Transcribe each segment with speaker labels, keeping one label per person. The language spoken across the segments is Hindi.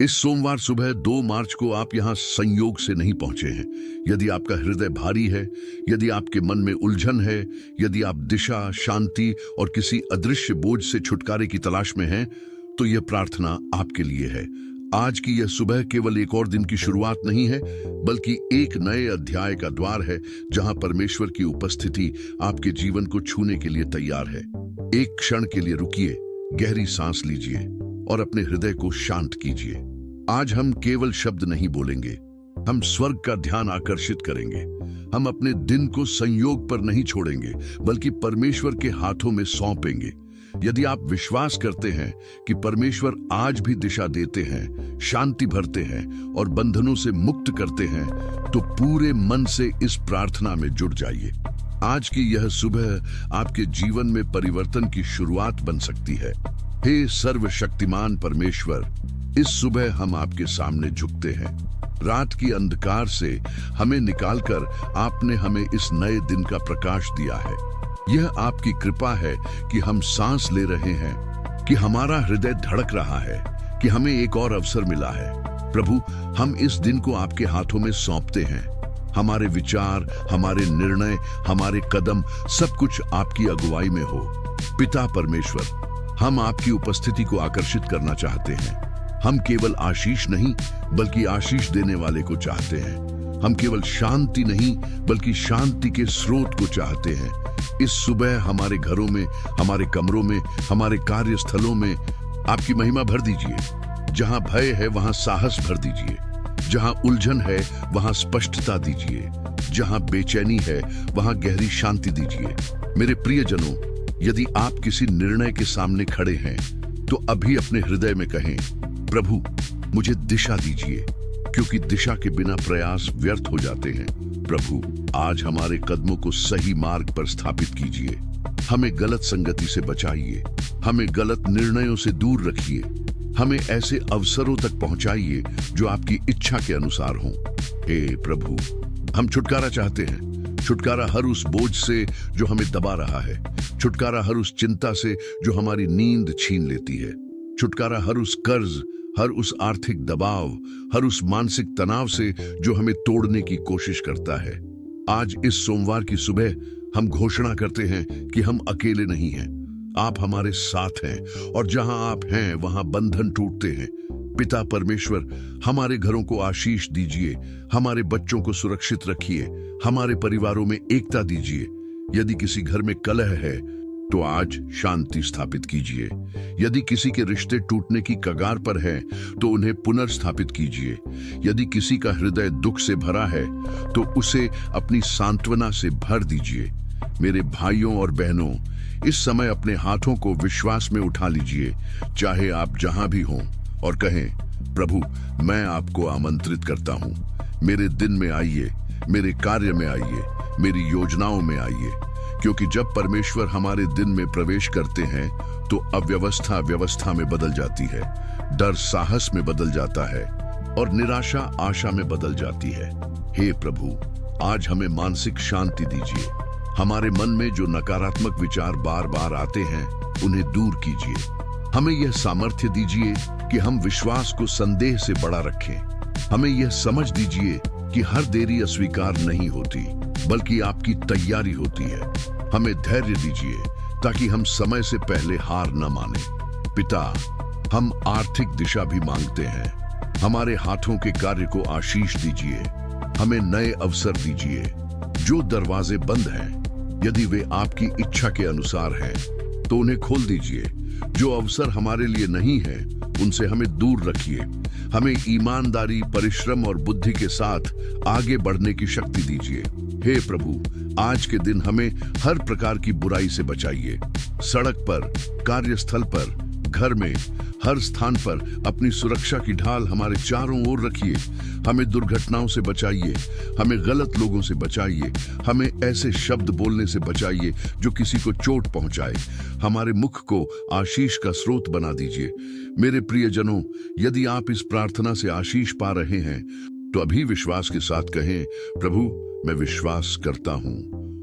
Speaker 1: इस सोमवार सुबह 2 मार्च को आप यहाँ संयोग से नहीं पहुंचे हैं। यदि आपका हृदय भारी है, यदि आपके मन में उलझन है, यदि आप दिशा, शांति और किसी अदृश्य बोझ से छुटकारे की तलाश में हैं, तो यह प्रार्थना आपके लिए है। आज की यह सुबह केवल एक और दिन की शुरुआत नहीं है, बल्कि एक नए अध्याय का द्वार है, जहां परमेश्वर की उपस्थिति आपके जीवन को छूने के लिए तैयार है। एक क्षण के लिए रुकिए, गहरी सांस लीजिए और अपने हृदय को शांत कीजिए। आज हम केवल शब्द नहीं बोलेंगे, हम स्वर्ग का ध्यान आकर्षित करेंगे। हम अपने दिन को संयोग पर नहीं छोड़ेंगे, बल्कि परमेश्वर के हाथों में सौंपेंगे। यदि आप विश्वास करते हैं कि परमेश्वर आज भी दिशा देते हैं, शांति भरते हैं और बंधनों से मुक्त करते हैं, तो पूरे मन से इस प्रार्थना में जुड़ जाइए। आज की यह सुबह आपके जीवन में परिवर्तन की शुरुआत बन सकती है। हे सर्वशक्तिमान परमेश्वर, इस सुबह हम आपके सामने झुकते हैं। रात की अंधकार से हमें निकालकर आपने हमें इस नए दिन का प्रकाश दिया है। यह आपकी कृपा है कि हम सांस ले रहे हैं, कि हमारा हृदय धड़क रहा है, कि हमें एक और अवसर मिला है। प्रभु, हम इस दिन को आपके हाथों में सौंपते हैं। हमारे विचार, हमारे निर्णय, हमारे कदम, सब कुछ आपकी अगुवाई में हो। पिता परमेश्वर, हम आपकी उपस्थिति को आकर्षित करना चाहते हैं। हम केवल आशीष नहीं, बल्कि आशीष देने वाले को चाहते हैं। हम केवल शांति नहीं, बल्कि शांति के स्रोत को चाहते हैं। इस सुबह हमारे घरों में, हमारे कमरों में, हमारे कार्यस्थलों में आपकी महिमा भर दीजिए। जहां भय है वहां साहस भर दीजिए। जहां उलझन है वहां स्पष्टता दीजिए। जहां बेचैनी है वहां गहरी शांति दीजिए। मेरे प्रियजनों, यदि आप किसी निर्णय के सामने खड़े हैं, तो अभी अपने हृदय में कहें, प्रभु, मुझे दिशा दीजिए, क्योंकि दिशा के बिना प्रयास व्यर्थ हो जाते हैं। प्रभु, आज हमारे कदमों को सही मार्ग पर स्थापित कीजिए। हमें गलत संगति से बचाइए, हमें गलत निर्णयों से दूर रखिए। हमें ऐसे अवसरों तक पहुंचाइए जो आपकी इच्छा के अनुसार हों। हे प्रभु, हम छुटकारा चाहते हैं। छुटकारा हर उस बोझ से जो हमें दबा रहा है। छुटकारा हर उस चिंता से जो हमारी नींद छीन लेती है। छुटकारा हर उस कर्ज, हर उस आर्थिक दबाव, हर उस मानसिक तनाव से जो हमें तोड़ने की कोशिश करता है। आज इस सोमवार की सुबह हम घोषणा करते हैं कि हम अकेले नहीं हैं। आप हमारे साथ हैं, और जहां आप हैं वहां बंधन टूटते हैं। पिता परमेश्वर, हमारे घरों को आशीष दीजिए, हमारे बच्चों को सुरक्षित रखिए, हमारे परिवारों में एकता दीजिए। यदि किसी घर में कलह है, तो आज शांति स्थापित कीजिए। यदि किसी के रिश्ते टूटने की कगार पर हैं, तो उन्हें पुनर्स्थापित कीजिए। यदि किसी का हृदय दुख से भरा है, तो उसे अपनी सांत्वना से भर दीजिए। मेरे भाइयों और बहनों, इस समय अपने हाथों को विश्वास में उठा लीजिए, चाहे आप जहां भी हों, और कहें, प्रभु, मैं आपको आमंत्रित करता हूं। मेरे दिन में आइए, मेरे कार्य में आइए, मेरी योजनाओं में आइए। क्योंकि जब परमेश्वर हमारे दिन में प्रवेश करते हैं, तो अव्यवस्था व्यवस्था में बदल जाती है, डर साहस में बदल जाता है, और निराशा आशा में बदल जाती है। हे प्रभु, आज हमें मानसिक शांति दीजिए। हमारे मन में जो नकारात्मक विचार बार बार आते हैं, उन्हें दूर कीजिए। हमें यह सामर्थ्य दीजिए कि हम विश्वास को संदेह से बड़ा रखें। हमें यह समझ दीजिए कि हर देरी अस्वीकार नहीं होती, बल्कि आपकी तैयारी होती है। हमें धैर्य दीजिए ताकि हम समय से पहले हार न माने। पिता, हम आर्थिक दिशा भी मांगते हैं। हमारे हाथों के कार्य को आशीष दीजिए। हमें नए अवसर दीजिए। जो दरवाजे बंद हैं, यदि वे आपकी इच्छा के अनुसार हैं, तो उन्हें खोल दीजिए। जो अवसर हमारे लिए नहीं है, उनसे हमें दूर रखिए। हमें ईमानदारी, परिश्रम और बुद्धि के साथ आगे बढ़ने की शक्ति दीजिए। हे प्रभु, आज के दिन हमें हर प्रकार की बुराई से बचाइए। सड़क पर, कार्यस्थल पर, घर में, हर स्थान पर अपनी सुरक्षा की ढाल हमारे चारों ओर रखिए। हमें दुर्घटनाओं से बचाइए, हमें गलत लोगों से बचाइए, हमें ऐसे शब्द बोलने से बचाइए जो किसी को चोट पहुंचाए। हमारे मुख को आशीष का स्रोत बना दीजिए। मेरे प्रियजनों, यदि आप इस प्रार्थना से आशीष पा रहे हैं, तो अभी विश्वास के साथ कहें, प्रभु, मैं विश्वास करता हूं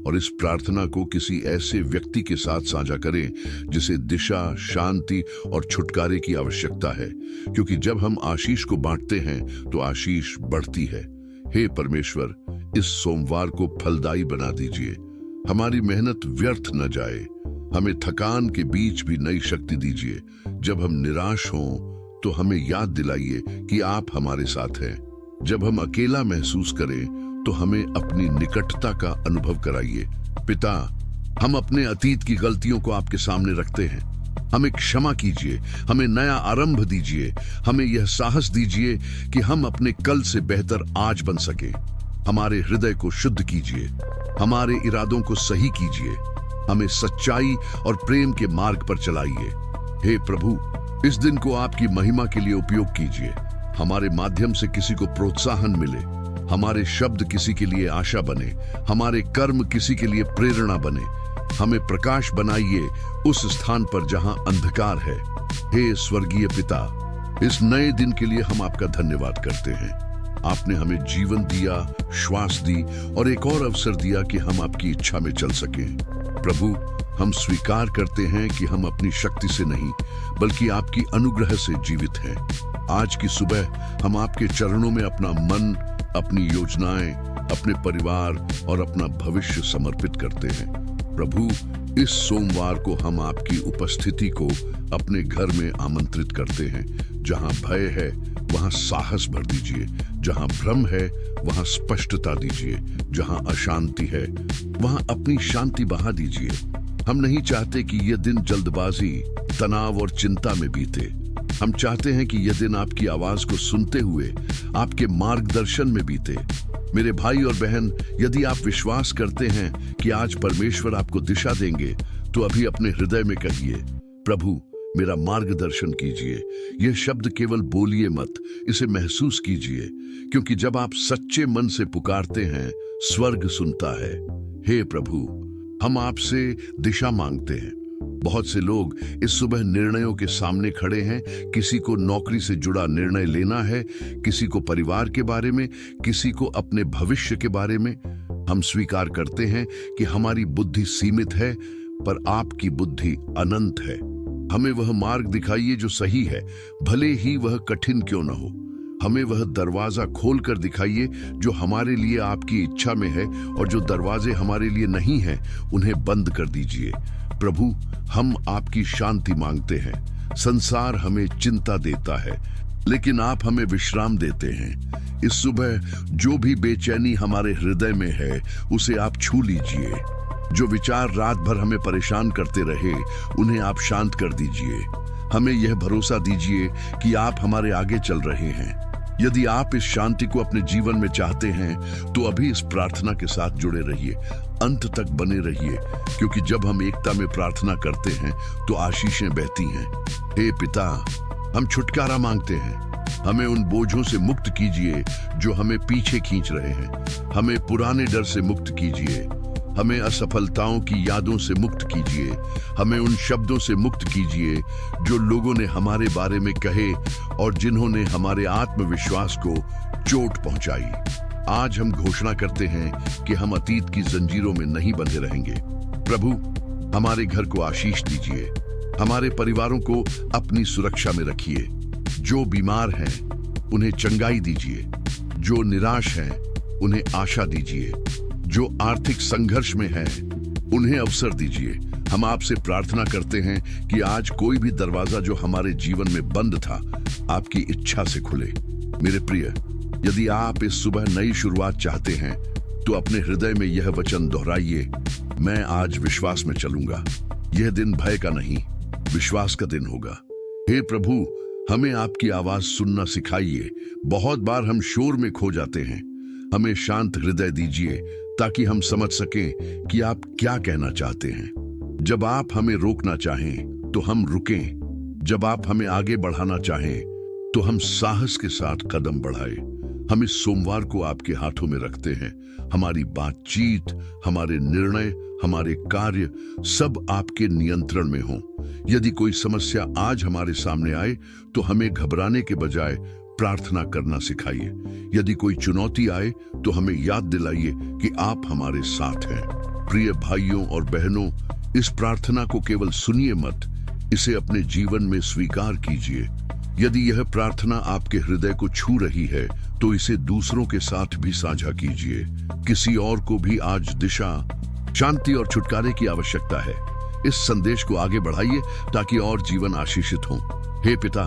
Speaker 1: और इस प्रार्थना को किसी ऐसे व्यक्ति के साथ साझा करें जिसे दिशा, शांति और छुटकारे की आवश्यकता है, क्योंकि जब हम आशीष को बांटते हैं तो आशीष बढ़ती है। हे परमेश्वर, इस सोमवार को फलदायी बना दीजिए। हमारी मेहनत व्यर्थ न जाए। हमें थकान के बीच भी नई शक्ति दीजिए। जब हम निराश हों तो हमें याद दिलाइए कि आप हमारे साथ हैं। जब हम अकेला महसूस करें तो हमें अपनी निकटता का अनुभव कराइए। पिता, हम अपने अतीत की गलतियों को आपके सामने रखते हैं। हमें क्षमा कीजिए, हमें नया आरंभ दीजिए। हमें यह साहस दीजिए कि हम अपने कल से बेहतर आज बन सके। हमारे हृदय को शुद्ध कीजिए, हमारे इरादों को सही कीजिए। हमें सच्चाई और प्रेम के मार्ग पर चलाइए। हे प्रभु, इस दिन को आपकी महिमा के लिए उपयोग कीजिए। हमारे माध्यम से किसी को प्रोत्साहन मिले, हमारे शब्द किसी के लिए आशा बने, हमारे कर्म किसी के लिए प्रेरणा बने। हमें प्रकाश बनाइए उस स्थान पर जहां अंधकार है। हे स्वर्गीय पिता, इस नए दिन के लिए हम आपका धन्यवाद करते हैं। आपने हमें जीवन दिया, श्वास दी और एक और अवसर दिया कि हम आपकी इच्छा में चल सकें। प्रभु, हम स्वीकार करते हैं कि हम अपनी शक्ति से नहीं बल्कि आपकी अनुग्रह से जीवित हैं। आज की सुबह हम आपके चरणों में अपना मन, अपनी योजनाएं, अपने परिवार और अपना भविष्य समर्पित करते हैं। प्रभु, इस सोमवार को हम आपकी उपस्थिति को अपने घर में आमंत्रित करते हैं। जहां भय है वहां साहस भर दीजिए, जहां भ्रम है वहां स्पष्टता दीजिए, जहां अशांति है वहां अपनी शांति बहा दीजिए। हम नहीं चाहते कि यह दिन जल्दबाजी, तनाव और चिंता में बीते। हम चाहते हैं कि यह दिन आपकी आवाज को सुनते हुए आपके मार्गदर्शन में बीते। मेरे भाई और बहन, यदि आप विश्वास करते हैं कि आज परमेश्वर आपको दिशा देंगे तो अभी अपने हृदय में कहिए, प्रभु मेरा मार्गदर्शन कीजिए। यह शब्द केवल बोलिए मत, इसे महसूस कीजिए, क्योंकि जब आप सच्चे मन से पुकारते हैं स्वर्ग सुनता है। हे प्रभु, हम आपसे दिशा मांगते हैं। बहुत से लोग इस सुबह निर्णयों के सामने खड़े हैं। किसी को नौकरी से जुड़ा निर्णय लेना है, किसी को परिवार के बारे में, किसी को अपने भविष्य के बारे में। हम स्वीकार करते हैं कि हमारी बुद्धि सीमित है, पर आपकी बुद्धि अनंत है। हमें वह मार्ग दिखाइए जो सही है, भले ही वह कठिन क्यों न हो। हमें वह दरवाजा खोलकर दिखाइए जो हमारे लिए आपकी इच्छा में है, और जो दरवाजे हमारे लिए नहीं हैं उन्हें बंद कर दीजिए। प्रभु, हम आपकी शांति मांगते हैं। संसार हमें चिंता देता है, लेकिन आप हमें विश्राम देते हैं। इस सुबह जो भी बेचैनी हमारे हृदय में है उसे आप छू लीजिए। जो विचार रात भर हमें परेशान करते रहे उन्हें आप शांत कर दीजिए। हमें यह भरोसा दीजिए कि आप हमारे आगे चल रहे हैं। यदि आप इस शांति को अपने जीवन में चाहते हैं तो अभी इस प्रार्थना के साथ जुड़े रहिए, अंत तक बने रहिए, क्योंकि जब हम एकता में प्रार्थना करते हैं तो आशीषें बहती हैं। हे पिता, हम छुटकारा मांगते हैं। हमें उन बोझों से मुक्त कीजिए जो हमें पीछे खींच रहे हैं। हमें पुराने डर से मुक्त कीजिए। हमें असफलताओं की यादों से मुक्त कीजिए। हमें उन शब्दों से मुक्त कीजिए जो लोगों ने हमारे बारे में कहे और जिन्होंने हमारे आत्मविश्वास को चोट पहुंचाई। आज हम घोषणा करते हैं कि हम अतीत की जंजीरों में नहीं बंधे रहेंगे। प्रभु, हमारे घर को आशीष दीजिए। हमारे परिवारों को अपनी सुरक्षा में रखिए। जो बीमार हैं उन्हें चंगाई दीजिए। जो निराश हैं उन्हें आशा दीजिए। जो आर्थिक संघर्ष में हैं उन्हें अवसर दीजिए। हम आपसे प्रार्थना करते हैं कि आज कोई भी दरवाजा जो हमारे जीवन में बंद था आपकी इच्छा से खुले। मेरे प्रिय, यदि आप इस सुबह नई शुरुआत चाहते हैं तो अपने हृदय में यह वचन दोहराइए, मैं आज विश्वास में चलूंगा। यह दिन भय का नहीं, विश्वास का दिन होगा। हे प्रभु, हमें आपकी आवाज सुनना सिखाइए। बहुत बार हम शोर में खो जाते हैं। हमें शांत हृदय दीजिए ताकि हम समझ सकें कि आप क्या कहना चाहते हैं। जब आप हमें रोकना चाहें तो हम रुकें। जब आप हमें आगे बढ़ाना चाहें तो हम साहस के साथ कदम बढ़ाएं। हम इस सोमवार को आपके हाथों में रखते हैं। हमारी बातचीत, हमारे निर्णय, हमारे कार्य सब आपके नियंत्रण में हों। यदि कोई समस्या आज हमारे सामने आए तो हमें घबराने के बजाय प्रार्थना करना सिखाइए। यदि कोई चुनौती आए तो हमें याद दिलाइए कि आप हमारे साथ हैं। प्रिय भाइयों और बहनों, इस प्रार्थना को केवल सुनिए मत, इसे अपने जीवन में स्वीकार कीजिए। यदि यह प्रार्थना आपके हृदय को छू रही है तो इसे दूसरों के साथ भी साझा कीजिए। किसी और को भी आज दिशा, शांति और छुटकारे की आवश्यकता है। इस संदेश को आगे बढ़ाइए ताकि और जीवन आशीषित हो। हे पिता,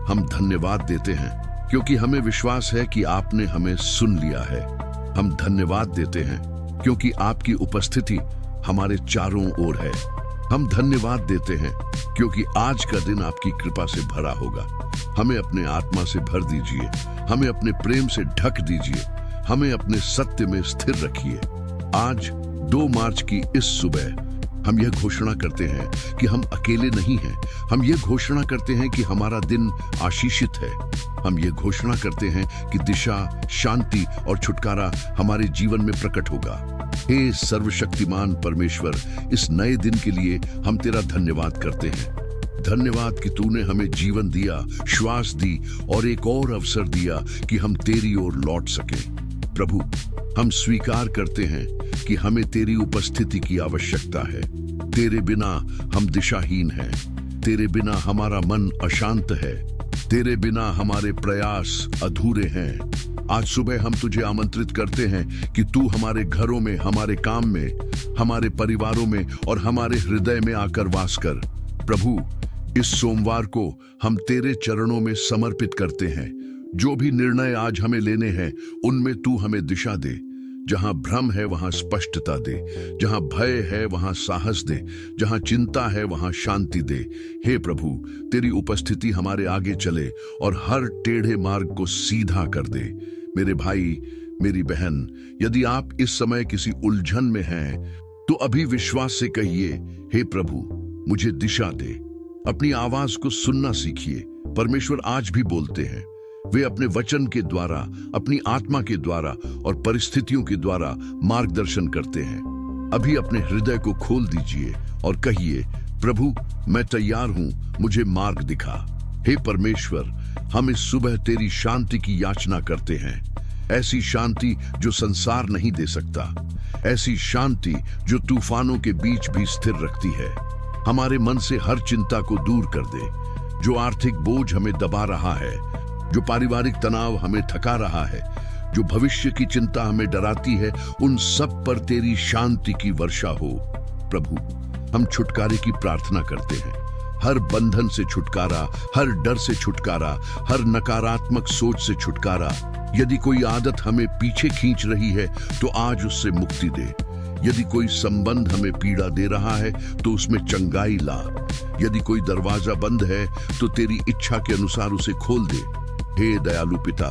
Speaker 1: हम धन्यवाद देते हैं क्योंकि हमें विश्वास है कि आपने हमें सुन लिया है। हम धन्यवाद देते हैं क्योंकि आपकी उपस्थिति हमारे चारों ओर है। हम धन्यवाद देते हैं क्योंकि आज का दिन आपकी कृपा से भरा होगा। हमें अपने आत्मा से भर दीजिए, हमें अपने प्रेम से ढक दीजिए, हमें अपने सत्य में स्थिर रखिए। आज 2 मार्च की इस सुबह हम यह घोषणा करते हैं कि हम अकेले नहीं हैं। हम यह घोषणा करते हैं कि हमारा दिन आशीषित है। हम यह घोषणा करते हैं कि दिशा, शांति और छुटकारा हमारे जीवन में प्रकट होगा। हे सर्वशक्तिमान परमेश्वर, इस नए दिन के लिए हम तेरा धन्यवाद करते हैं। धन्यवाद कि तूने हमें जीवन दिया, श्वास दी और एक और अवसर दिया कि हम तेरी ओर लौट सकें। प्रभु, हम स्वीकार करते हैं कि हमें तेरी उपस्थिति की आवश्यकता है। तेरे बिना हम दिशाहीन हैं। तेरे बिना हमारा मन अशांत है। तेरे बिना हमारे प्रयास अधूरे हैं। आज सुबह हम तुझे आमंत्रित करते हैं कि तू हमारे घरों में, हमारे काम में, हमारे परिवारों में और हमारे हृदय में आकर वास कर। प्रभु, इस सोमवार को हम तेरे चरणों में समर्पित करते हैं। जो भी निर्णय आज हमें लेने हैं उनमें तू हमें दिशा दे। जहां भ्रम है वहां स्पष्टता दे, जहां भय है वहां साहस दे, जहां चिंता है वहां शांति दे। हे प्रभु, तेरी उपस्थिति हमारे आगे चले और हर टेढ़े मार्ग को सीधा कर दे। मेरे भाई, मेरी बहन, यदि आप इस समय किसी उलझन में हैं तो अभी विश्वास से कहिए, हे प्रभु, मुझे दिशा दे। अपनी आवाज को सुनना सीखिए। परमेश्वर आज भी बोलते हैं। वे अपने वचन के द्वारा, अपनी आत्मा के द्वारा और परिस्थितियों के द्वारा मार्गदर्शन करते हैं। अभी अपने हृदय को खोल दीजिए और कहिए, प्रभु, मैं तैयार हूं, मुझे मार्ग दिखा। हे परमेश्वर, हम इस सुबह तेरी शांति की याचना करते हैं। ऐसी शांति जो संसार नहीं दे सकता, ऐसी शांति जो तूफानों के बीच भी स्थिर रखती है। हमारे मन से हर चिंता को दूर कर दे। जो आर्थिक बोझ हमें दबा रहा है, जो पारिवारिक तनाव हमें थका रहा है, जो भविष्य की चिंता हमें डराती है, उन सब पर तेरी शांति की वर्षा हो। प्रभु, हम छुटकारे की प्रार्थना करते हैं। हर बंधन से छुटकारा, हर डर से छुटकारा, हर नकारात्मक सोच से छुटकारा। यदि कोई आदत हमें पीछे खींच रही है तो आज उससे मुक्ति दे। यदि कोई संबंध हमें पीड़ा दे रहा है तो उसमें चंगाई ला। यदि कोई दरवाजा बंद है तो तेरी इच्छा के अनुसार उसे खोल दे। हे दयालु पिता,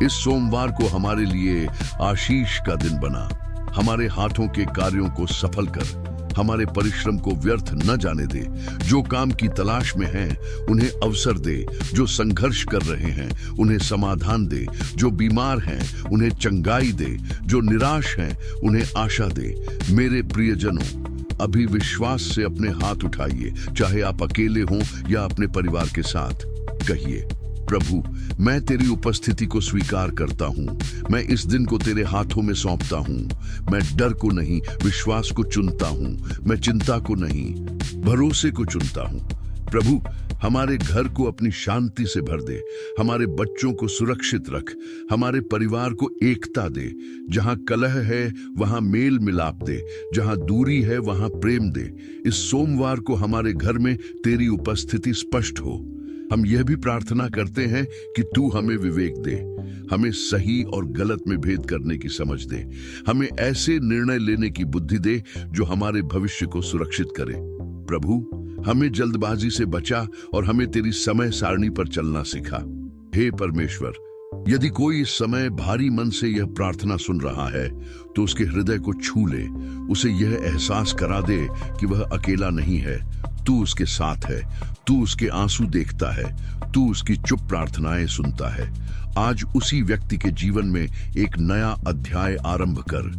Speaker 1: इस सोमवार को हमारे लिए आशीष का दिन बना। हमारे हाथों के कार्यों को सफल कर, हमारे परिश्रम को व्यर्थ न जाने दे। जो काम की तलाश में हैं उन्हें अवसर दे, जो संघर्ष कर रहे हैं उन्हें समाधान दे, जो बीमार हैं उन्हें चंगाई दे, जो निराश हैं उन्हें आशा दे। मेरे प्रियजनों, अभी विश्वास से अपने हाथ उठाइए, चाहे आप अकेले हों या अपने परिवार के साथ। कहिए, प्रभु, मैं तेरी उपस्थिति को स्वीकार करता हूँ। मैं इस दिन को तेरे हाथों में सौंपता हूँ। मैं डर को नहीं, विश्वास को चुनता हूँ। मैं चिंता को नहीं, भरोसे को चुनता हूँ। प्रभु, हमारे घर को अपनी शांति से भर दे। हमारे बच्चों को सुरक्षित रख। हमारे परिवार को एकता दे। जहाँ कलह है वहाँ मेल मिलाप दे। जहाँ दूरी है वहाँ प्रेम दे। इस सोमवार को हमारे घर में तेरी उपस्थिति स्पष्ट हो। हम यह भी प्रार्थना करते हैं कि तू हमें विवेक दे, हमें सही और गलत में भेद करने की समझ दे। हमें ऐसे निर्णय लेने की बुद्धि दे जो हमारे भविष्य को सुरक्षित करे। प्रभु, हमें जल्दबाजी से बचा और हमें तेरी समय सारणी पर चलना सिखा। हे परमेश्वर, यदि कोई इस समय भारी मन से यह प्रार्थना सुन रहा है तो उसके हृदय को छू ले। उसे यह एहसास करा दे कि वह अकेला नहीं है। तू उसके साथ है। तू उसके आंसू देखता है। तू उसकी चुप प्रार्थनाएं सुनता है। आज उसी व्यक्ति के जीवन में एक नया अध्याय आरंभ कर।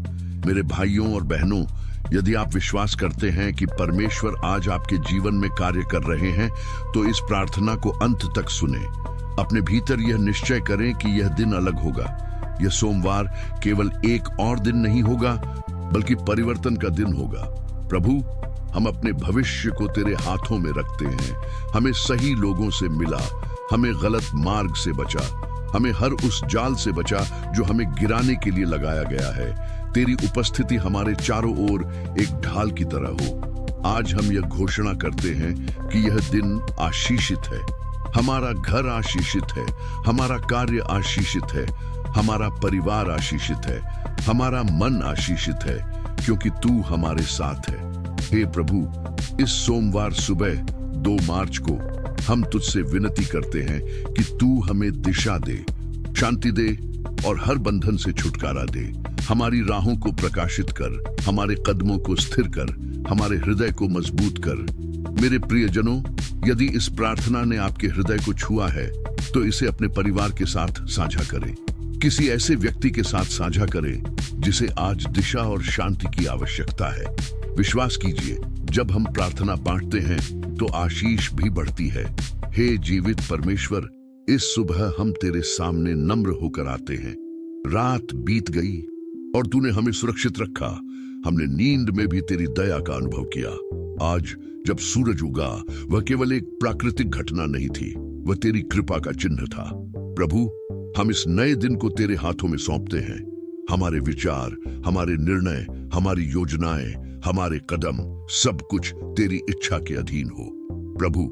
Speaker 1: मेरे भाइयों और बहनों, यदि आप विश्वास करते हैं कि परमेश्वर आज आपके जीवन में कार्य कर रहे हैं तो इस प्रार्थना को अंत तक सुने। अपने भीतर यह निश्चय करें कि यह दिन अलग होगा। यह सोमवार केवल एक और दिन नहीं होगा बल्कि परिवर्तन का दिन होगा। प्रभु, हम अपने भविष्य को तेरे हाथों में रखते हैं। हमें सही लोगों से मिला, हमें गलत मार्ग से बचा, हमें हर उस जाल से बचा जो हमें गिराने के लिए लगाया गया है। तेरी उपस्थिति हमारे चारों ओर एक ढाल की तरह हो। आज हम यह घोषणा करते हैं कि यह दिन आशीषित है। हमारा घर आशीषित है, हमारा कार्य आशीषित है, हमारा परिवार आशीषित है, हमारा मन आशीषित है, क्योंकि तू हमारे साथ है। हे प्रभु, इस सोमवार सुबह 2 मार्च को हम तुझसे विनती करते हैं कि तू हमें दिशा दे, शांति दे और हर बंधन से छुटकारा दे। हमारी राहों को प्रकाशित कर, हमारे कदमों को स्थिर कर, हमारे हृदय को मजबूत कर। मेरे प्रियजनों, यदि इस प्रार्थना ने आपके हृदय को छुआ है तो इसे अपने परिवार के साथ साझा करें। किसी ऐसे व्यक्ति के साथ साझा करें जिसे आज दिशा और शांति की आवश्यकता है। विश्वास कीजिए, जब हम प्रार्थना बांटते हैं तो आशीष भी बढ़ती है। हे जीवित परमेश्वर, इस सुबह हम तेरे सामने नम्र होकर आते हैं। रात बीत गई और तूने हमें सुरक्षित रखा। हमने नींद में भी तेरी दया का अनुभव किया। आज जब सूरज उगा, वह केवल एक प्राकृतिक घटना नहीं थी, वह तेरी कृपा का चिन्ह था। प्रभु, हम इस नए दिन को तेरे हाथों में सौंपते हैं। हमारे विचार, हमारे निर्णय, हमारी योजनाएं, हमारे कदम, सब कुछ तेरी इच्छा के अधीन हो। प्रभु,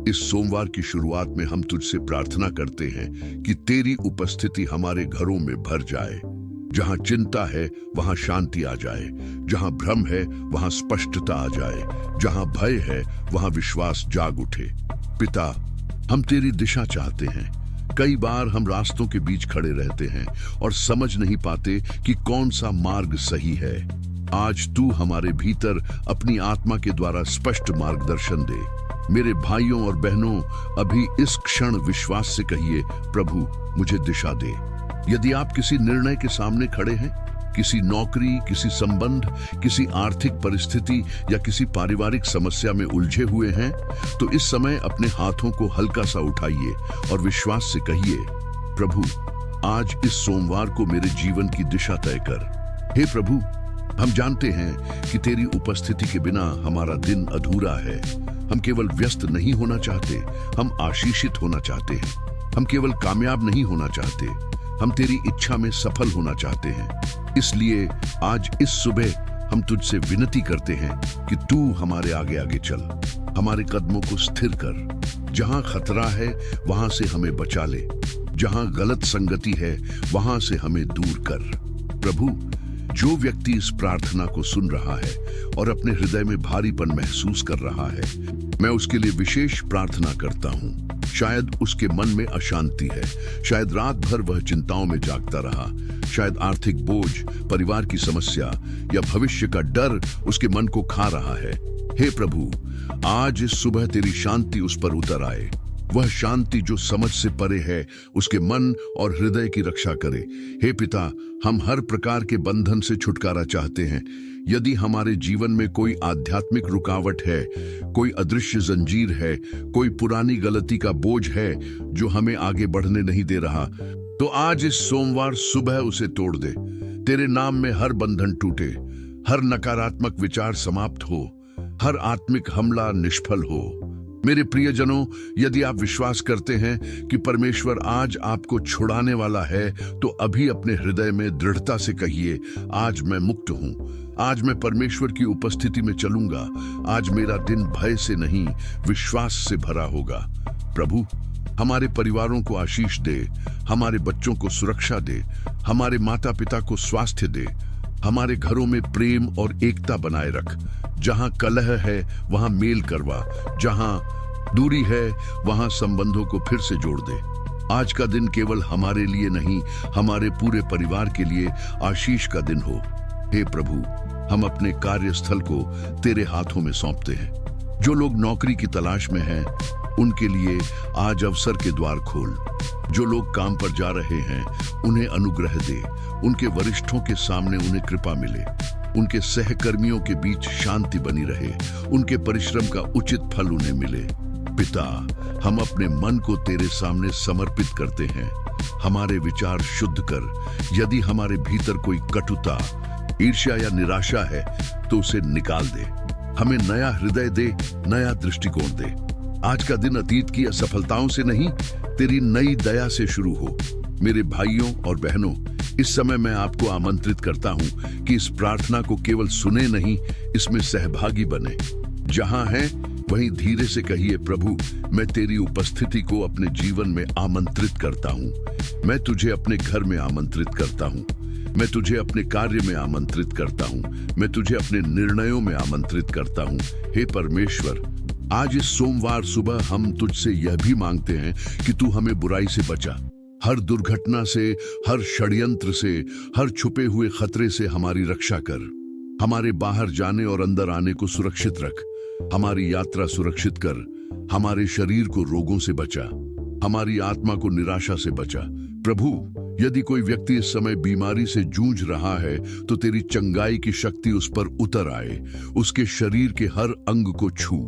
Speaker 1: इस सोमवार की शुरुआत में हम तुझसे प्रार्थना करते हैं कि तेरी उपस्थिति हमारे घरों में भर जाए। जहां चिंता है वहां शांति आ जाए, जहां भ्रम है वहां स्पष्टता आ जाए, जहां भय है वहां विश्वास जाग उठे। पिता, हम तेरी दिशा चाहते हैं। कई बार हम रास्तों के बीच खड़े रहते हैं और समझ नहीं पाते कि कौन सा मार्ग सही है। आज तू हमारे भीतर अपनी आत्मा के द्वारा स्पष्ट मार्गदर्शन दे। मेरे भाइयों और बहनों, अभी इस क्षण विश्वास से कहिए, प्रभु मुझे दिशा दे। यदि आप किसी निर्णय के सामने खड़े हैं, किसी नौकरी, किसी संबंध, किसी आर्थिक परिस्थिति या किसी पारिवारिक समस्या में उलझे हुए हैं, तो इस समय अपने हाथों को हल्का सा उठाइए और विश्वास से कहिए, प्रभु आज इस सोमवार को मेरे जीवन की दिशा तय कर। हे प्रभु, हम जानते हैं कि तेरी उपस्थिति के बिना हमारा दिन अधूरा है। हम केवल व्यस्त नहीं होना चाहते, हम आशीषित होना चाहते हैं। हम केवल कामयाब नहीं होना चाहते, हम तेरी इच्छा में सफल होना चाहते हैं। इसलिए आज इस सुबह हम तुझसे विनती करते हैं कि तू हमारे आगे आगे चल, हमारे कदमों को स्थिर कर। जहां खतरा है वहां से हमें बचा ले, जहां गलत संगति है वहां से हमें दूर कर। प्रभु, जो व्यक्ति इस प्रार्थना को सुन रहा है और अपने हृदय में भारीपन महसूस कर रहा है, मैं उसके लिए विशेष प्रार्थना करता हूँ। शायद उसके मन में अशांति है, शायद रात भर वह चिंताओं में जागता रहा, शायद आर्थिक बोझ, परिवार की समस्या या भविष्य का डर उसके मन को खा रहा है। हे प्रभु, आज इस सुबह तेरी शांति उस पर उतर आए। वह शांति जो समझ से परे है, उसके मन और हृदय की रक्षा करे। हे पिता, हम हर प्रकार के बंधन से छुटकारा चाहते हैं। यदि हमारे जीवन में कोई आध्यात्मिक रुकावट है, कोई अदृश्य जंजीर है, कोई पुरानी गलती का बोझ है जो हमें आगे बढ़ने नहीं दे रहा, तो आज इस सोमवार सुबह उसे तोड़ दे। तेरे नाम में हर बंधन टूटे, हर नकारात्मक विचार समाप्त हो, हर आत्मिक हमला निष्फल हो। मेरे प्रियजनों, यदि आप विश्वास करते हैं कि परमेश्वर आज आपको छुड़ाने वाला है, तो अभी अपने हृदय में दृढ़ता से कहिए, आज मैं मुक्त हूँ, आज मैं परमेश्वर की उपस्थिति में चलूंगा, आज मेरा दिन भय से नहीं विश्वास से भरा होगा। प्रभु, हमारे परिवारों को आशीष दे, हमारे बच्चों को सुरक्षा दे, हमारे माता पिता को स्वास्थ्य दे, हमारे घरों में प्रेम और एकता बनाए रख। जहां कलह है वहां मेल करवा, जहां दूरी है वहां संबंधों को फिर से जोड़ दे। आज का दिन केवल हमारे लिए नहीं, हमारे पूरे परिवार के लिए आशीष का दिन हो। हे प्रभु, हम अपने कार्यस्थल को तेरे हाथों में सौंपते हैं। जो लोग नौकरी की तलाश में हैं, उनके लिए आज अवसर के द्वार खोल। जो लोग काम पर जा रहे हैं, उन्हें अनुग्रह दे। उनके वरिष्ठों के सामने उन्हें कृपा मिले। उनके सहकर्मियों के बीच शांति बनी रहे। उनके परिश्रम का उचित फल उन्हें मिले। पिता, हम अपने मन को तेरे सामने समर्पित करते हैं। हमारे विचार शुद्ध कर। यदि हमारे भीतर कोई कटुता, ईर्ष्या या निराशा है तो उसे निकाल दे। हमें नया हृदय दे, नया दृष्टिकोण दे। आज का दिन अतीत की असफलताओं से नहीं, तेरी नई दया से शुरू हो। मेरे भाइयों और बहनों, इस समय मैं आपको आमंत्रित करता हूं कि इस प्रार्थना को केवल सुने नहीं, इसमें सहभागी बने। जहां हैं वहीं धीरे से कहिए, प्रभु मैं तेरी उपस्थिति को अपने जीवन में आमंत्रित करता हूं। मैं तुझे अपने घर में आमंत्रित करता हूं। मैं तुझे अपने कार्य में आमंत्रित करता हूं। मैं तुझे अपने निर्णयों में आमंत्रित करता हूं। हे परमेश्वर, आज इस सोमवार सुबह हम तुझसे यह भी मांगते हैं कि तू हमें बुराई से बचा। हर दुर्घटना से, हर षड्यंत्र से, हर छुपे हुए खतरे से हमारी रक्षा कर। हमारे बाहर जाने और अंदर आने को सुरक्षित रख। हमारी यात्रा सुरक्षित कर। हमारे शरीर को रोगों से बचा। हमारी आत्मा को निराशा से बचा। प्रभु, यदि कोई व्यक्ति इस समय बीमारी से जूझ रहा है तो तेरी चंगाई की शक्ति उस पर उतर आए। उसके शरीर के हर अंग को छू।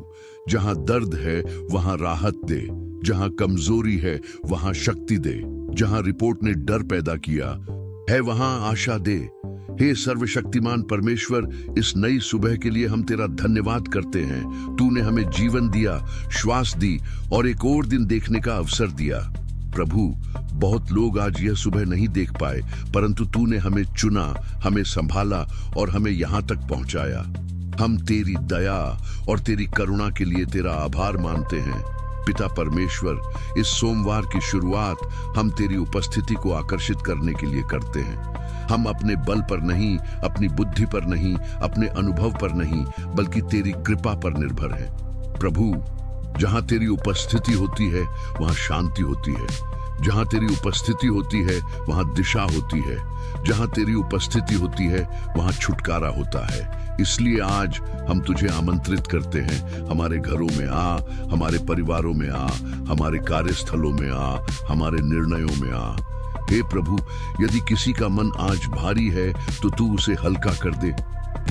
Speaker 1: जहां दर्द है वहां राहत दे। जहां कमजोरी है वहां शक्ति दे। जहां रिपोर्ट ने डर पैदा किया है वहां आशा दे। हे सर्वशक्तिमान परमेश्वर, इस नई सुबह के लिए हम तेरा धन्यवाद करते हैं। तूने हमें जीवन दिया, श्वास दी और एक और दिन देखने का अवसर दिया। प्रभु, बहुत लोग आज यह सुबह नहीं देख पाए, परंतु तूने हमें चुना, हमें संभाला और हमें यहां तक पहुंचाया। हम तेरी दया और तेरी करुणा के लिए तेरा आभार मानते हैं। पिता परमेश्वर, इस सोमवार की शुरुआत हम तेरी उपस्थिति को आकर्षित करने के लिए करते हैं। हम अपने बल पर नहीं, अपनी बुद्धि पर नहीं, अपने अनुभव पर नहीं, बल्कि तेरी कृपा पर निर्भर हैं। प्रभु, जहां तेरी उपस्थिति होती है वहां शांति होती है। जहां तेरी उपस्थिति होती है वहां दिशा होती है। जहां तेरी उपस्थिति होती है वहां छुटकारा होता है। इसलिए आज हम तुझे आमंत्रित करते हैं, हमारे घरों में आ, हमारे परिवारों में आ, हमारे कार्यस्थलों में आ, हमारे निर्णयों में आ। हे प्रभु, यदि किसी का मन आज भारी है तो तू उसे हल्का कर दे।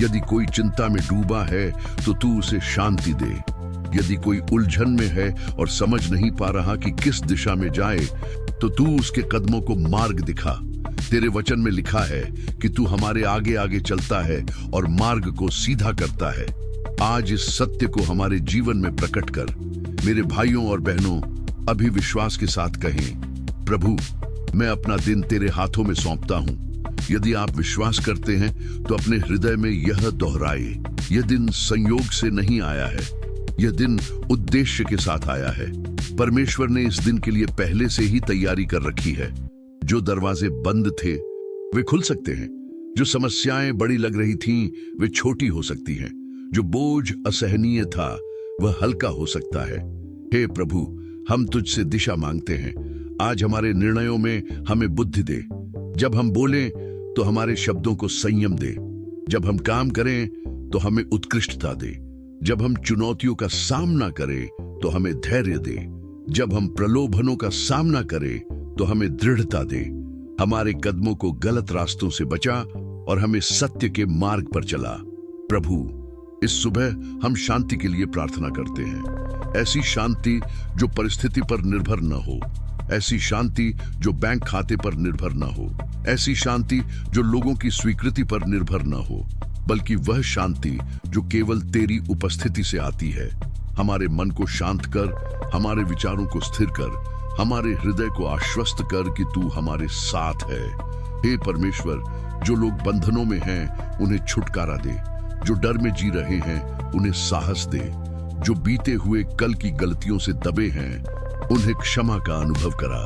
Speaker 1: यदि कोई चिंता में डूबा है तो तू उसे शांति दे। यदि कोई उलझन में है और समझ नहीं पा रहा कि किस दिशा में जाए, तो तू उसके कदमों को मार्ग दिखा। तेरे वचन में लिखा है कि तू हमारे आगे आगे चलता है और मार्ग को सीधा करता है। आज इस सत्य को हमारे जीवन में प्रकट कर। मेरे भाइयों और बहनों, अभी विश्वास के साथ कहें, प्रभु मैं अपना दिन तेरे हाथों में सौंपता हूं। यदि आप विश्वास करते हैं तो अपने हृदय में यह दोहराए, यह दिन संयोग से नहीं आया है, यह दिन उद्देश्य के साथ आया है। परमेश्वर ने इस दिन के लिए पहले से ही तैयारी कर रखी है। जो दरवाजे बंद थे वे खुल सकते हैं। जो समस्याएं बड़ी लग रही थीं वे छोटी हो सकती हैं। जो बोझ असहनीय था वह हल्का हो सकता है। हे प्रभु, हम तुझसे दिशा मांगते हैं। आज हमारे निर्णयों में हमें बुद्धि दे। जब हम बोलें तो हमारे शब्दों को संयम दे। जब हम काम करें तो हमें उत्कृष्टता दे। जब हम चुनौतियों का सामना करें तो हमें धैर्य दे। जब हम प्रलोभनों का सामना करें तो हमें दृढ़ता दे। हमारे कदमों को गलत रास्तों से बचा और हमें सत्य के मार्ग पर चला। प्रभु, इस सुबह हम शांति के लिए प्रार्थना करते हैं। ऐसी शांति जो परिस्थिति पर निर्भर न हो। ऐसी शांति जो बैंक खाते पर निर्भर न हो। ऐसी शांति जो लोगों की स्वीकृति पर निर्भर न हो, बल्कि वह शांति जो केवल तेरी उपस्थिति से आती है। हमारे मन को शांत कर, हमारे विचारों को स्थिर कर, हमारे हृदय को आश्वस्त कर कि तू हमारे साथ है। हे परमेश्वर, जो लोग बंधनों में हैं उन्हें छुटकारा दे। जो डर में जी रहे हैं उन्हें साहस दे। जो बीते हुए कल की गलतियों से दबे हैं उन्हें क्षमा का अनुभव करा।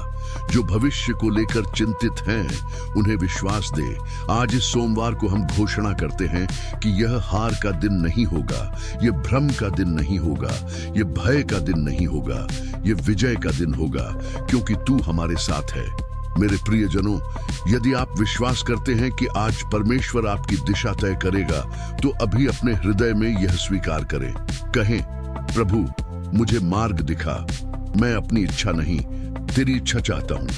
Speaker 1: जो भविष्य को लेकर चिंतित हैं उन्हें विश्वास दे। आज इस सोमवार को हम घोषणा करते हैं कि यह हार का दिन नहीं होगा, यह भ्रम का दिन नहीं होगा, यह भय का दिन नहीं होगा, यह विजय का दिन होगा, क्योंकि तू हमारे साथ है। मेरे प्रियजनों, यदि आप विश्वास करते हैं कि आज परमेश्वर आपकी दिशा तय करेगा, तो अभी अपने हृदय में यह स्वीकार करें। कहें, प्रभु मुझे मार्ग दिखा। मैं अपनी इच्छा नहीं, तेरी इच्छा चाहता हूं।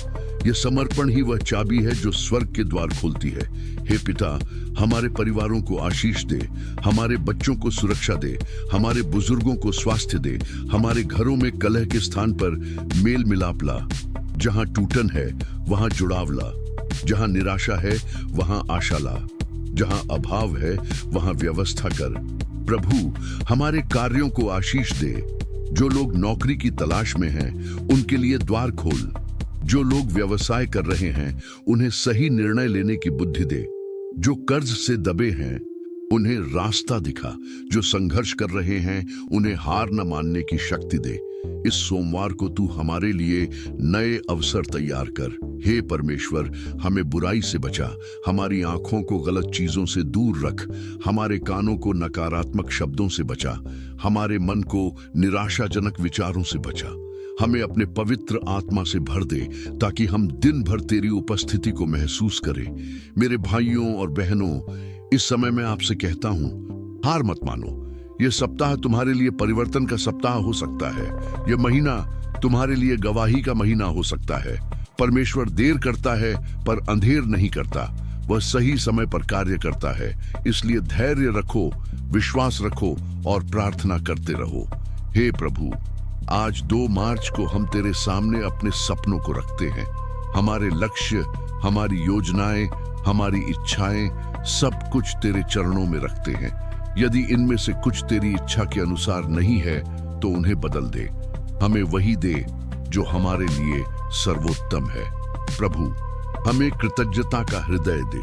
Speaker 1: यह समर्पण ही वह चाबी है जो स्वर्ग के द्वार खोलती है। हे पिता, हमारे परिवारों को आशीष दे, हमारे बच्चों को सुरक्षा दे, हमारे बुजुर्गों को स्वास्थ्य दे, हमारे घरों में कलह के स्थान पर मेल मिलाप ला। जहां टूटन है वहां जुड़ाव ला। जहां निराशा है वहां आशा ला। जहां अभाव है वहां व्यवस्था कर। प्रभु, हमारे कार्यों को आशीष दे। जो लोग नौकरी की तलाश में हैं, उनके लिए द्वार खोल। जो लोग व्यवसाय कर रहे हैं, उन्हें सही निर्णय लेने की बुद्धि दे। जो कर्ज से दबे हैं, उन्हें रास्ता दिखा। जो संघर्ष कर रहे हैं, उन्हें हार न मानने की शक्ति दे। इस सोमवार को तू हमारे लिए नए अवसर तैयार कर। हे परमेश्वर, हमें बुराई से बचा। हमारी आंखों को गलत चीजों से दूर रख। हमारे कानों को नकारात्मक शब्दों से बचा। हमारे मन को निराशाजनक विचारों से बचा। हमें अपने पवित्र आत्मा से भर दे, ताकि हम दिन भर तेरी उपस्थिति को महसूस करें। मेरे भाइयों और बहनों, इस समय मैं आपसे कहता हूं, हार मत मानो। यह सप्ताह तुम्हारे लिए परिवर्तन का सप्ताह हो सकता है। यह महीना तुम्हारे लिए गवाही का महीना हो सकता है। परमेश्वर देर करता है पर अंधेर नहीं करता। वह सही समय पर कार्य करता है। इसलिए धैर्य रखो, विश्वास रखो और प्रार्थना करते रहो। हे प्रभु, आज 2 मार्च को हम तेरे सामने अपने सपनों को रखते हैं। हमारे लक्ष्य, हमारी योजनाएं, हमारी इच्छाएं, सब कुछ तेरे चरणों में रखते हैं। यदि इनमें से कुछ तेरी इच्छा के अनुसार नहीं है तो उन्हें बदल दे। हमें वही दे जो हमारे लिए सर्वोत्तम है। प्रभु, हमें कृतज्ञता का हृदय दे।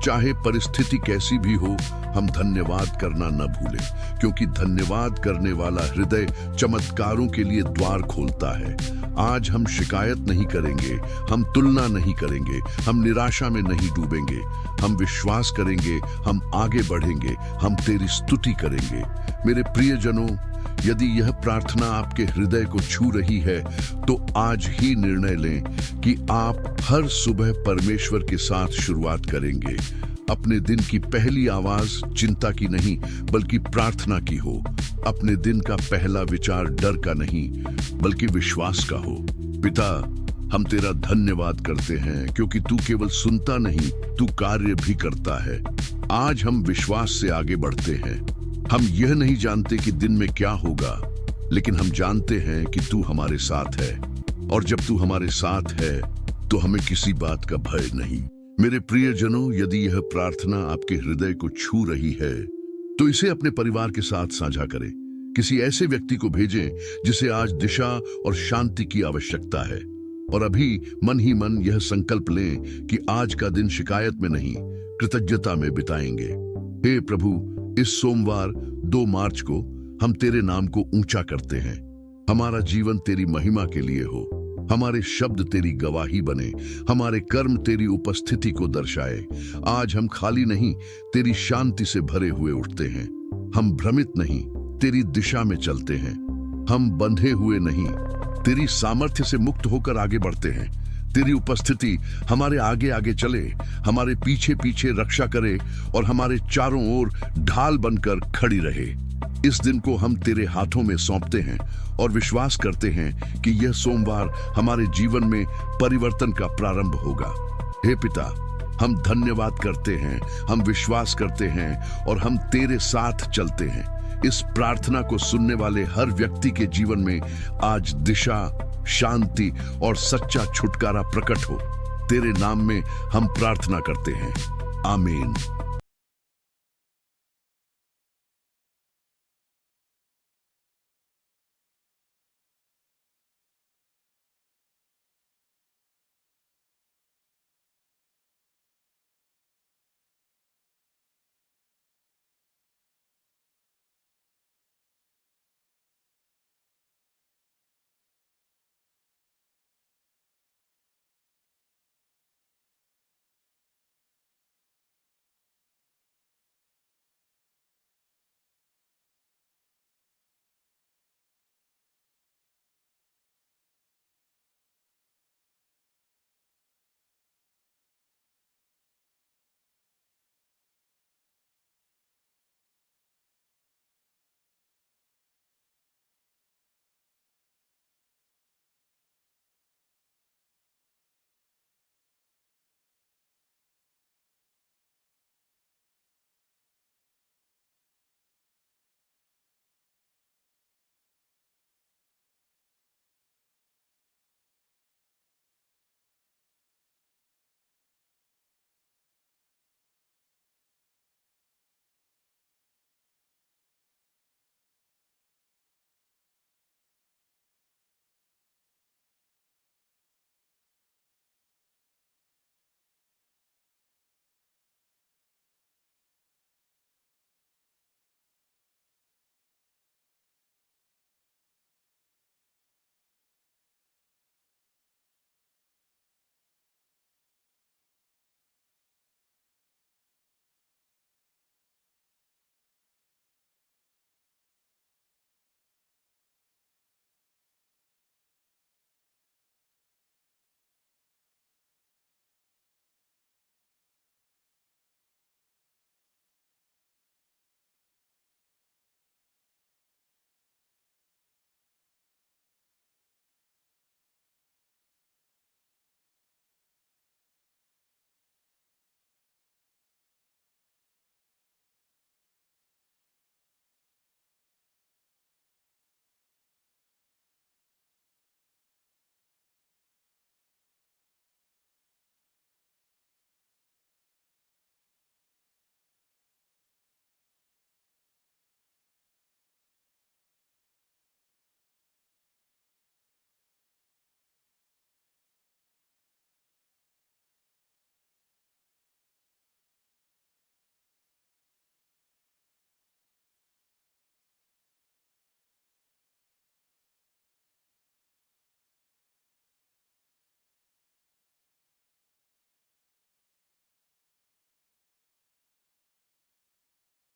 Speaker 1: चाहे परिस्थिति कैसी भी हो, हम धन्यवाद करना न भूलें, क्योंकि धन्यवाद करने वाला हृदय चमत्कारों के लिए द्वार खोलता है। आज हम शिकायत नहीं करेंगे, हम तुलना नहीं करेंगे, हम निराशा में नहीं डूबेंगे। हम विश्वास करेंगे, हम आगे बढ़ेंगे, हम तेरी स्तुति करेंगे। मेरे प्रियजनों, यदि यह प्रार्थना आपके हृदय को छू रही है, तो आज ही निर्णय लें कि आप हर सुबह परमेश्वर के साथ शुरुआत करेंगे। अपने दिन की पहली आवाज चिंता की नहीं, बल्कि प्रार्थना की हो। अपने दिन का पहला विचार डर का नहीं, बल्कि विश्वास का हो। पिता, हम तेरा धन्यवाद करते हैं, क्योंकि तू केवल सुनता नहीं, तू कार्य भी करता है। आज हम विश्वास से आगे बढ़ते हैं। हम यह नहीं जानते कि दिन में क्या होगा, लेकिन हम जानते हैं कि तू हमारे साथ है। और जब तू हमारे साथ है, तो हमें किसी बात का भय नहीं। मेरे प्रियजनों, यदि यह प्रार्थना आपके हृदय को छू रही है, तो इसे अपने परिवार के साथ साझा करें। किसी ऐसे व्यक्ति को भेजें जिसे आज दिशा और शांति की आवश्यकता है। और अभी मन ही मन यह संकल्प लें कि आज का दिन शिकायत में नहीं, कृतज्ञता में बिताएंगे। हे प्रभु, इस सोमवार 2 मार्च को हम तेरे नाम को ऊंचा करते हैं। हमारा जीवन तेरी महिमा के लिए हो। हमारे शब्द तेरी गवाही बने, हमारे कर्म तेरी उपस्थिति को दर्शाए। आज हम खाली नहीं, तेरी शांति से भरे हुए उठते हैं। हम भ्रमित नहीं, तेरी दिशा में चलते हैं। हम बंधे हुए नहीं, तेरी सामर्थ्य से मुक्त होकर आगे बढ़ते हैं। तेरी उपस्थिति हमारे आगे आगे चले, हमारे पीछे पीछे रक्षा करे और हमारे चारों ओर ढाल बनकर खड़ी रहे। इस दिन को हम तेरे हाथों में सौंपते हैं और विश्वास करते हैं कि यह सोमवार हमारे जीवन में परिवर्तन का प्रारंभ होगा। हे पिता, हम धन्यवाद करते हैं, हम विश्वास करते हैं और हम तेरे साथ चलते हैं। इस प्रार्थना को सुनने वाले हर व्यक्ति के जीवन में आज दिशा, शांति और सच्चा छुटकारा प्रकट हो। तेरे नाम में हम प्रार्थना करते हैं। आमीन।